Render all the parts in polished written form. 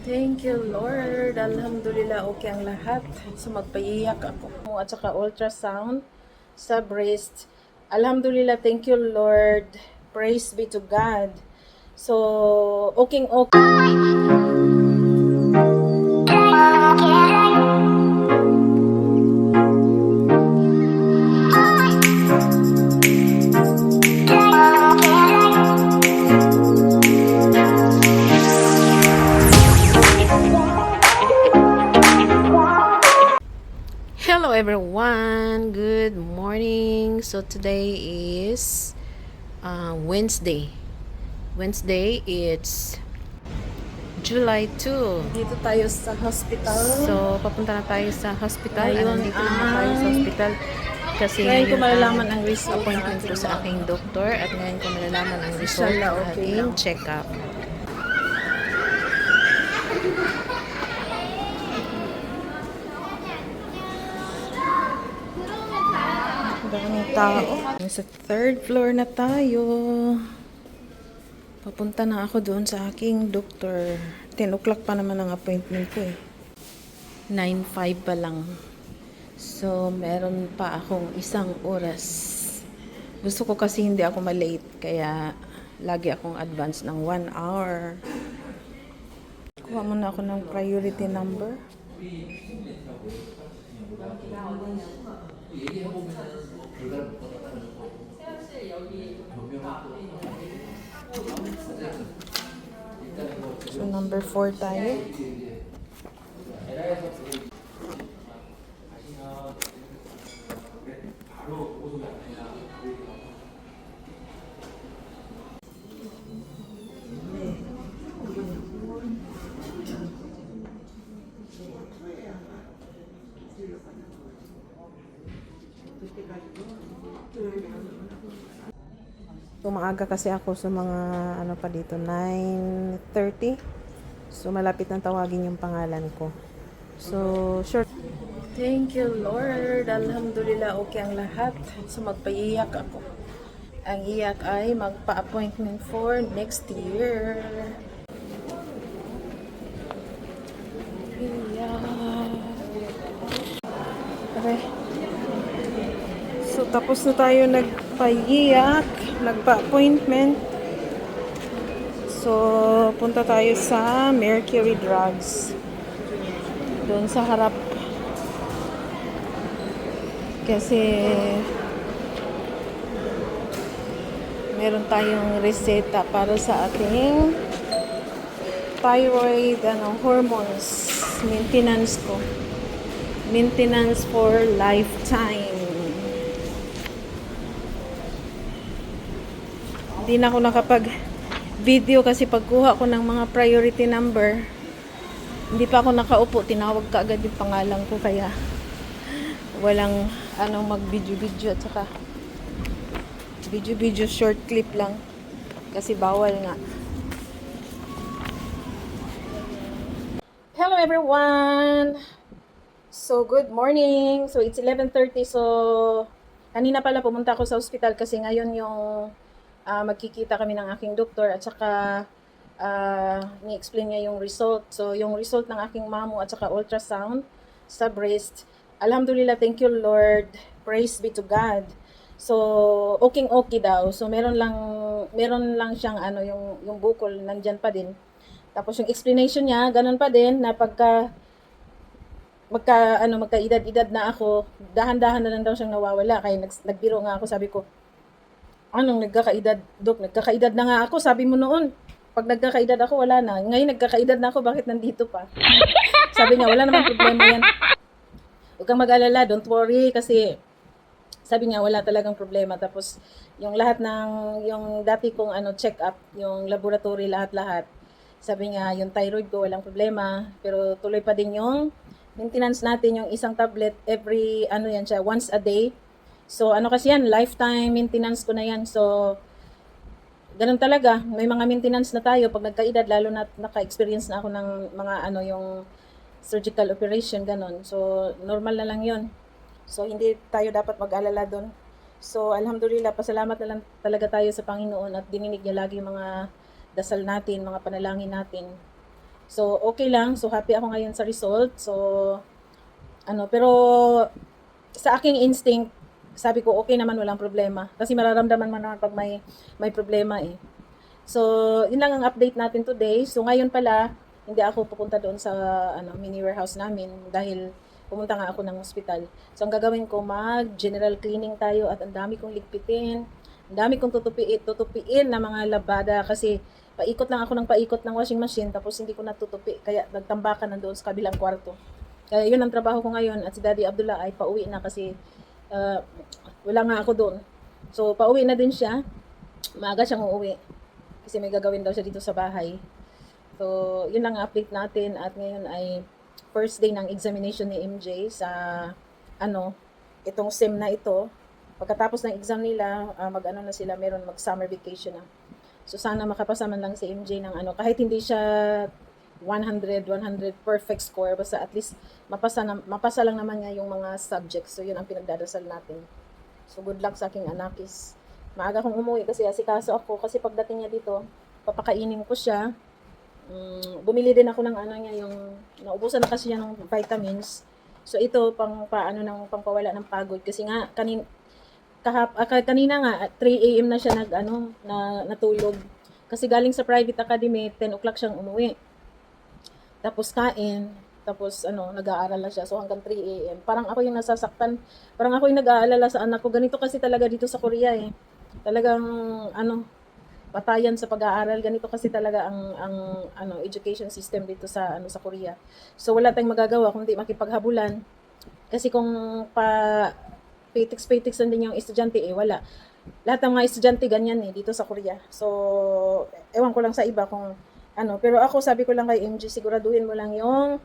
Thank you, Lord. Alhamdulillah, okay ang lahat. So, magpaiyak ako. At saka ultrasound sa breast. Alhamdulillah, thank you, Lord. Praise be to God. So, okay. Hello everyone, good morning. So today is Wednesday. It's July 2. Dito tayo sa hospital. So papunta na tayo sa hospital. Nandito na tayo sa hospital. Kasi ngayon ko malalaman ang result appointment ko sa aking doktor. At ngayon ko malalaman ang result ng aking check-up. Daming tao. Sa third floor na tayo. Papunta na ako doon sa aking doktor. 10 o'clock pa naman ang appointment ko eh. 9:05 pa lang. So, meron pa akong isang oras. Gusto ko kasi hindi ako malate. Kaya, lagi akong advance ng 1 hour. Kuha muna ako ng priority number. So, number 4 tayo. Umaaga kasi ako sa mga ano pa dito 9:30. So malapit nang tawagin yung pangalan ko. So short. Thank you, Lord. Alhamdulillah, okay ang lahat. So magpaiyak ako. Ang iyak ay magpa-appointment for next year. Okay. So tapos na tayo nagpaiyak, nagpa-appointment. So punta tayo sa Mercury Drugs. Doon sa harap. Kasi meron tayong reseta para sa ating thyroid hormones maintenance ko. Maintenance for lifetime. Hindi na ako nakapag-video kasi pagkuha ko ng mga priority number, hindi pa ako nakaupo, tinawag ka agad yung pangalan ko kaya walang mag-video-video at saka video short clip lang kasi bawal nga. Hello everyone! So good morning! So it's 11:30. So kanina pala pumunta ako sa hospital kasi ngayon yung magkikita kami ng aking doktor at saka ni-explain niya yung result. So, yung result ng aking mamo at saka ultrasound sa breast. Alhamdulillah, thank you Lord. Praise be to God. So, okay daw. So, meron lang siyang yung bukol nandyan pa din. Tapos yung explanation niya, ganun pa din na magkaedad-edad na ako, dahan-dahan na lang daw siyang nawawala. Kaya nagbiro nga ako, sabi ko, anong nagkakaedad, Dok? Nagkakaedad na nga ako, sabi mo noon. Pag nagkakaedad ako, wala na. Ngayon nagkakaedad na ako, bakit nandito pa? Sabi niya, wala namang problema yan. Huwag kang mag-alala, don't worry, kasi sabi niya, wala talagang problema. Tapos, yung lahat yung dati kong check-up, yung laboratory, lahat-lahat, sabi niya, yung thyroid ko, walang problema. Pero tuloy pa din yung maintenance natin, yung isang tablet, every, yan siya, once a day. So, kasi yan, lifetime maintenance ko na yan. So, ganun talaga. May mga maintenance na tayo pag nagkaedad, lalo na naka-experience na ako ng mga yung surgical operation, ganun. So, normal na lang yon. So, hindi tayo dapat mag-alala doon. So, alhamdulillah, pasalamat na lang talaga tayo sa Panginoon at dininig niya lagi yung mga dasal natin, mga panalangin natin. So, okay lang. So, happy ako ngayon sa result. So, pero sa aking instinct, sabi ko, okay naman, walang problema. Kasi mararamdaman mo naman pag may problema eh. So, yun lang ang update natin today. So, ngayon pala, hindi ako pupunta doon sa mini warehouse namin dahil pumunta nga ako ng hospital. So, ang gagawin ko, mag-general cleaning tayo at ang dami kong ligpitin. Ang dami kong tutupiin na mga labada kasi paikot lang ako ng paikot ng washing machine tapos hindi ko natutupi. Kaya nagtambakan na doon sa kabilang kwarto. Kaya yun ang trabaho ko ngayon at si Daddy Abdullah ay pauwi na kasi wala nga ako doon. So, pauwi na din siya. Maaga siyang uuwi kasi may gagawin daw siya dito sa bahay. So, yun lang ang update natin at ngayon ay first day ng examination ni MJ sa itong SEM na ito. Pagkatapos ng exam nila, na sila, meron mag-summer vacation na. So, sana makapasa man lang si MJ ng kahit hindi siya 100 perfect score, basta at least mapasa lang naman niya yung mga subjects. So, yun ang pinagdadasal natin. So, good luck sa aking anakis. Maaga akong umuwi kasi asikaso ako kasi pagdating niya dito, papakainin ko siya. Bumili din ako ng yung naubusan na kasi siya ng vitamins. So, ito pangpawala ng pagod kasi nga kanina nga at 3 AM na siya natulog. Kasi galing sa private academy, 10 o'clock siyang umuwi. Tapos kain, tapos nag-aaral na siya. So hanggang 3 AM. Parang ako yung nasasaktan. Parang ako yung nag-aalala sa anak ko. Ganito kasi talaga dito sa Korea eh. Talagang patayan sa pag-aaral. Ganito kasi talaga ang education system dito sa sa Korea. So wala tayong magagawa kundi makipaghabulan. Kasi kung petiks lang din yung estudyante wala. Lahat ng mga estudyante ganyan dito sa Korea. So ewan ko lang sa iba kung pero ako sabi ko lang kay MJ, siguraduhin mo lang yung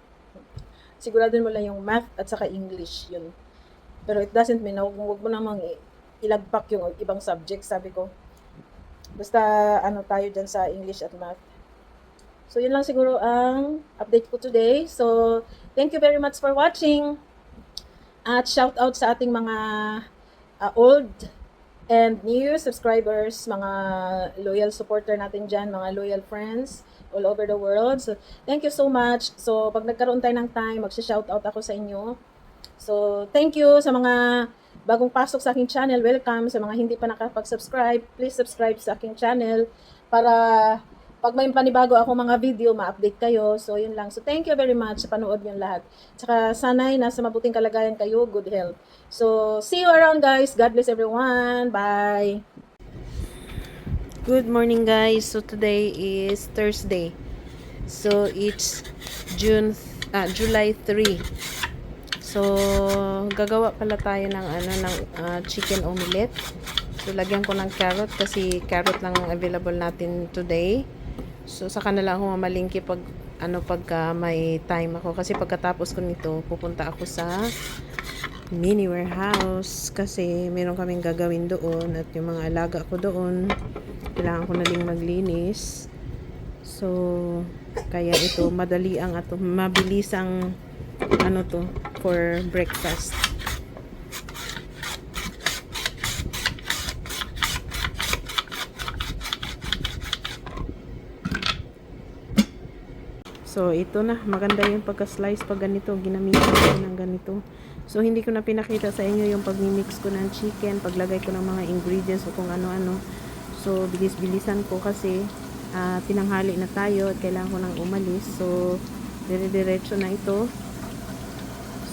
math at saka English, yun. Pero it doesn't mean na huwag mo namang ilagpak yung ibang subject, sabi ko. Basta tayo dyan sa English at math. So yun lang siguro ang update ko today. So thank you very much for watching. At shout out sa ating mga old and new subscribers, mga loyal supporter natin dyan, mga loyal friends all over the world. So, thank you so much. So, pag nagkaroon tayo ng time, magsha-shoutout ako sa inyo. So, thank you sa mga bagong pasok sa aking channel. Welcome. Sa mga hindi pa nakapag-subscribe, please subscribe sa aking channel para pag may panibago ako mga video, ma-update kayo. So, yun lang. So, thank you very much sa panood niyo lahat. Tsaka, sana'y nasa mabuting kalagayan kayo, good health. So, see you around guys. God bless everyone. Bye! Good morning guys. So today is Thursday. So it's July 3. So gagawa pala tayo ng chicken omelette. So lagyan ko ng carrot kasi carrot lang ang available natin today. So saka na lang ako mamalingki pagka may time ako kasi pagkatapos ko nito pupunta ako sa mini warehouse kasi meron kaming gagawin doon at yung mga alaga ko doon kailangan ko na ding maglinis. So kaya ito madali at mabilis ang for breakfast. So ito na, maganda yung pagka-slice pag ganito, ginamitan ko ng ganito. So hindi ko na pinakita sa inyo yung pag-mix ko ng chicken, paglagay ko ng mga ingredients o kung ano-ano. So bilis-bilisan ko kasi tinanghali na tayo at kailangan ko nang umalis. So dire-diretso na ito.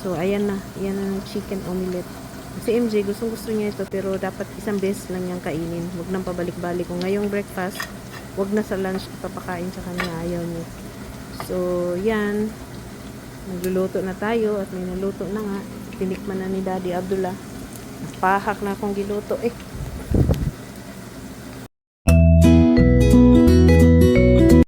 So ayan na, yan na ng chicken omelette. Si MJ gusto niya ito pero dapat isang beses lang niyang kainin. Huwag nang pabalik-balik. Kung ngayong breakfast, huwag na sa lunch ipapakain sa kanya, ayaw niya. So yan, nagluluto na tayo at may naluto na nga. Tinikman na ni Daddy Abdullah. Pahak na akong giluto